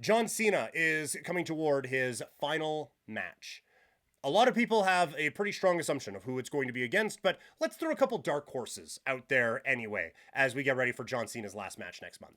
John Cena is coming toward his final match. A lot of people have a pretty strong assumption of who it's going to be against, but let's throw a couple dark horses out there anyway as we get ready for John Cena's last match next month.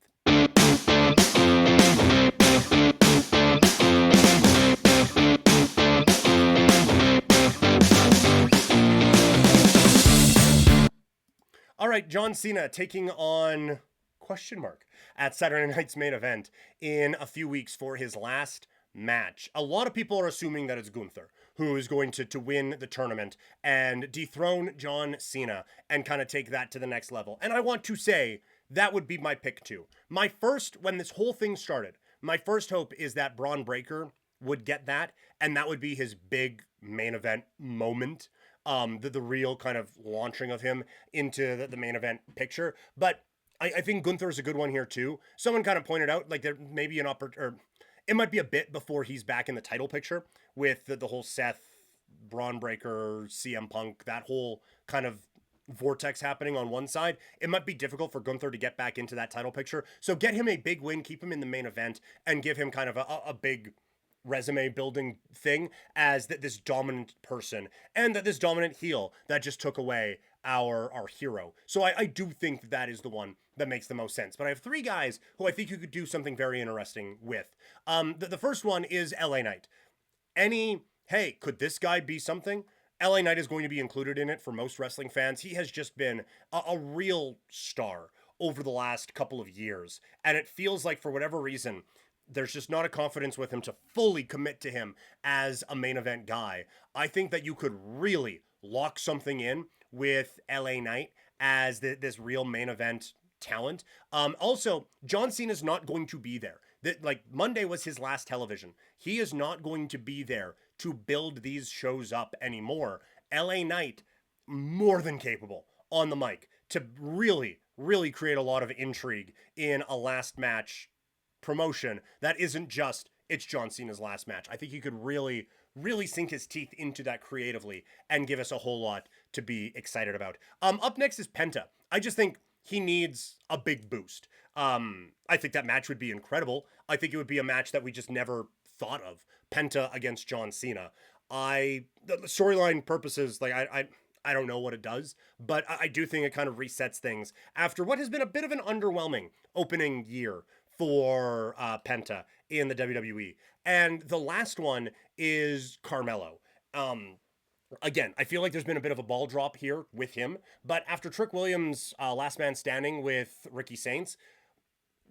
All right, John Cena taking on question mark at Saturday Night's main event in a few weeks for his last match. A lot of people are assuming that it's Gunther who is going to win the tournament and dethrone John Cena and kind of take that to the next level. And I want to say that would be my pick too. When this whole thing started, my first hope is that Bron Breakker would get that, and that would be his big main event moment. The real kind of launching of him into the main event picture. But I think Gunther is a good one here too. Someone kind of pointed out like there may be an or it might be a bit before he's back in the title picture with the whole Seth, Bron Breakker, CM Punk, that whole kind of vortex happening on one side. It might be difficult for Gunther to get back into that title picture. So get him a big win, keep him in the main event, and give him kind of a big resume building thing as this dominant person and that this dominant heel that just took away our hero. So I do think that is the one that makes the most sense. But I have three guys who I think you could do something very interesting with. The first one is LA Knight. Hey, could this guy be something? LA Knight is going to be included in it for most wrestling fans. He has just been a real star over the last couple of years. And it feels like for whatever reason, there's just not a confidence with him to fully commit to him as a main event guy. I think that you could really lock something in with LA Knight as this real main event talent. Also, John Cena's not going to be there. Monday was his last television. He is not going to be there to build these shows up anymore. LA Knight, more than capable on the mic to really, really create a lot of intrigue in a last match promotion that isn't just it's John Cena's last match. I think he could really, really sink his teeth into that creatively and give us a whole lot to be excited about. Up next is Penta. I just think he needs a big boost. I think that match would be incredible. I think it would be a match that we just never thought of. Penta against John Cena. The storyline purposes, I don't know what it does, but I do think it kind of resets things after what has been a bit of an underwhelming opening year for Penta in the WWE. And the last one is Carmelo. Again, I feel like there's been a bit of a ball drop here with him, but after Trick Williams' last man standing with Ricky Saints,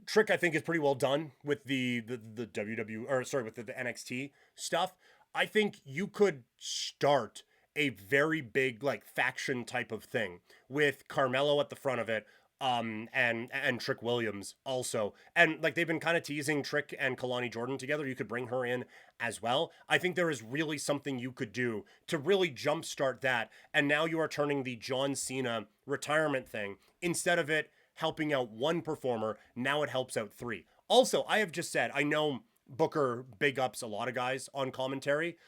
Trick I think is pretty well done with the WWE, or sorry, with the NXT stuff. I think you could start a very big faction type of thing with Carmelo at the front of it, and Trick Williams also. And they've been kind of teasing Trick and Kalani Jordan together. You could bring her in as well. I think there is really something you could do to really jumpstart that. And now you are turning the John Cena retirement thing, instead of it helping out one performer, now it helps out three. Also, I have just said, I know Booker big ups a lot of guys on commentary.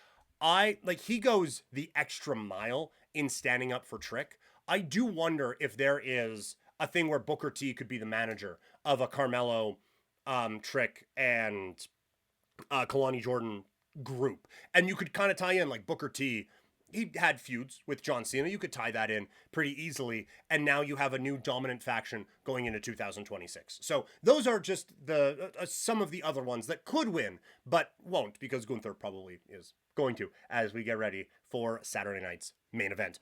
He goes the extra mile in standing up for Trick. I do wonder if there is a thing where Booker T could be the manager of a Carmelo, Trick, and Kalani Jordan group. And you could kind of tie in Booker T. He had feuds with John Cena. You could tie that in pretty easily. And now you have a new dominant faction going into 2026. So those are just the some of the other ones that could win, but won't, because Gunther probably is going to, as we get ready for Saturday night's main event.